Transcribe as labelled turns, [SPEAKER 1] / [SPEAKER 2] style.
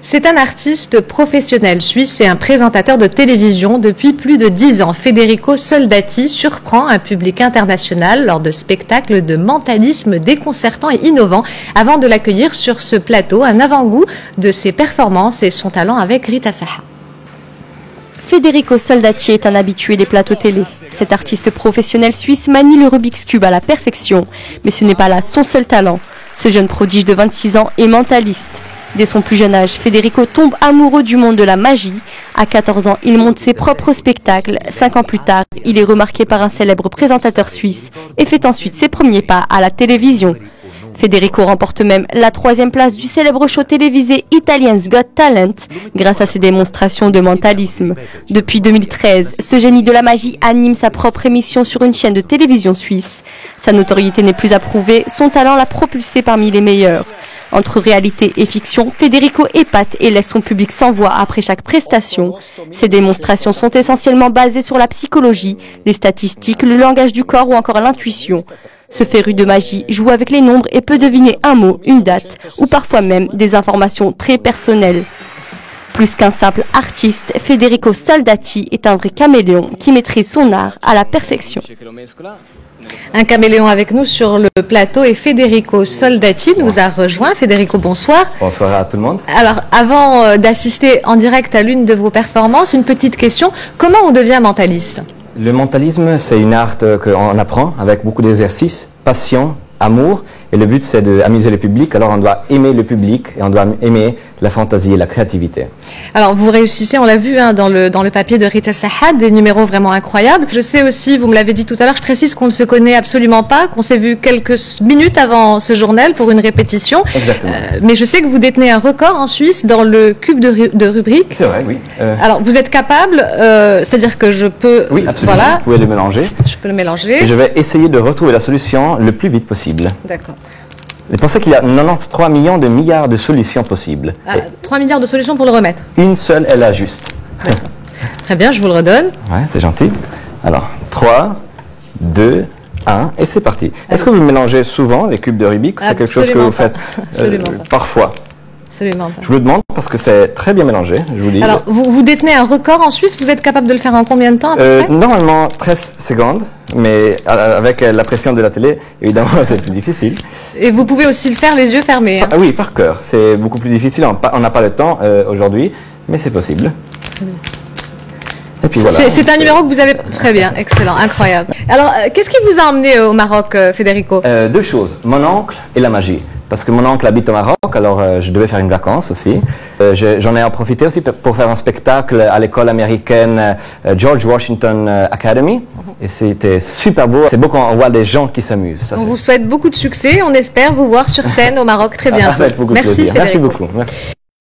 [SPEAKER 1] C'est un artiste professionnel suisse et un présentateur de télévision depuis plus de 10 ans. Federico Soldati surprend un public international lors de spectacles de mentalisme déconcertants et innovants. Avant de l'accueillir sur ce plateau, un avant-goût de ses performances et son talent avec Rita Saha.
[SPEAKER 2] Federico Soldati est un habitué des plateaux télé. Cet artiste professionnel suisse manie le Rubik's Cube à la perfection. Mais ce n'est pas là son seul talent. Ce jeune prodige de 26 ans est mentaliste. Dès son plus jeune âge, Federico tombe amoureux du monde de la magie. À 14 ans, il monte ses propres spectacles. 5 ans plus tard, il est remarqué par un célèbre présentateur suisse et fait ensuite ses premiers pas à la télévision. Federico remporte même la 3e place du célèbre show télévisé Italians Got Talent grâce à ses démonstrations de mentalisme. Depuis 2013, ce génie de la magie anime sa propre émission sur une chaîne de télévision suisse. Sa notoriété n'est plus à prouver, son talent l'a propulsé parmi les meilleurs. Entre réalité et fiction, Federico épate et laisse son public sans voix après chaque prestation. Ses démonstrations sont essentiellement basées sur la psychologie, les statistiques, le langage du corps ou encore l'intuition. Ce féru de magie joue avec les nombres et peut deviner un mot, une date ou parfois même des informations très personnelles. Plus qu'un simple artiste, Federico Soldati est un vrai caméléon qui maîtrise son art à la perfection.
[SPEAKER 1] Un caméléon avec nous sur le plateau et Federico Soldati nous a rejoint. Federico, bonsoir.
[SPEAKER 3] Bonsoir à tout le monde.
[SPEAKER 1] Alors, avant d'assister en direct à l'une de vos performances, une petite question. Comment on devient mentaliste?
[SPEAKER 3] Le mentalisme, c'est une art qu'on apprend avec beaucoup d'exercices, passion, amour. Et le but, c'est d'amuser le public. Alors, on doit aimer le public et on doit aimer la fantaisie et la créativité.
[SPEAKER 1] Alors, vous réussissez, on l'a vu dans le papier de Rita Saha, des numéros vraiment incroyables. Je sais aussi, vous me l'avez dit tout à l'heure, je précise qu'on ne se connaît absolument pas, qu'on s'est vu quelques minutes avant ce journal pour une répétition.
[SPEAKER 3] Exactement.
[SPEAKER 1] Mais je sais que vous détenez un record en Suisse dans le cube de Rubik.
[SPEAKER 3] C'est vrai, oui.
[SPEAKER 1] Alors, vous êtes capable, c'est-à-dire que je peux...
[SPEAKER 3] Oui, absolument.
[SPEAKER 1] Voilà.
[SPEAKER 3] Vous pouvez le mélanger.
[SPEAKER 1] Je peux le mélanger.
[SPEAKER 3] Et je vais essayer de retrouver la solution le plus vite possible.
[SPEAKER 1] D'accord.
[SPEAKER 3] Et pensez qu'il y a 93 millions de milliards de solutions possibles.
[SPEAKER 1] 3 milliards de solutions pour le remettre.
[SPEAKER 3] Une seule est la juste.
[SPEAKER 1] Très bien, je vous le redonne.
[SPEAKER 3] Ouais, c'est gentil. Alors, 3, 2, 1, et c'est parti. Est-ce que vous mélangez souvent les cubes de Rubik? C'est quelque chose que vous faites parfois?
[SPEAKER 1] Absolument pas.
[SPEAKER 3] Je vous le demande parce que c'est très bien mélangé, je vous dis.
[SPEAKER 1] Alors, vous détenez un record en Suisse, vous êtes capable de le faire en combien de temps à peu près?
[SPEAKER 3] Normalement 13 secondes, mais avec la pression de la télé, évidemment, c'est plus difficile.
[SPEAKER 1] Et vous pouvez aussi le faire les yeux fermés. Hein.
[SPEAKER 3] Oui, par cœur. C'est beaucoup plus difficile, on n'a pas le temps aujourd'hui, mais c'est possible. Et puis voilà.
[SPEAKER 1] C'est un numéro que vous avez très bien, excellent, incroyable. Alors, qu'est-ce qui vous a emmené au Maroc, Federico?
[SPEAKER 3] Deux choses, mon oncle et la magie. Parce que mon oncle habite au Maroc, alors je devais faire une vacance aussi. J'en ai en profité aussi pour faire un spectacle à l'école américaine George Washington Academy. Et c'était super beau. C'est beau quand on voit des gens qui s'amusent.
[SPEAKER 1] On vous souhaite beaucoup de succès. On espère vous voir sur scène au Maroc très bientôt.
[SPEAKER 3] Merci, Federico. Merci beaucoup. Merci.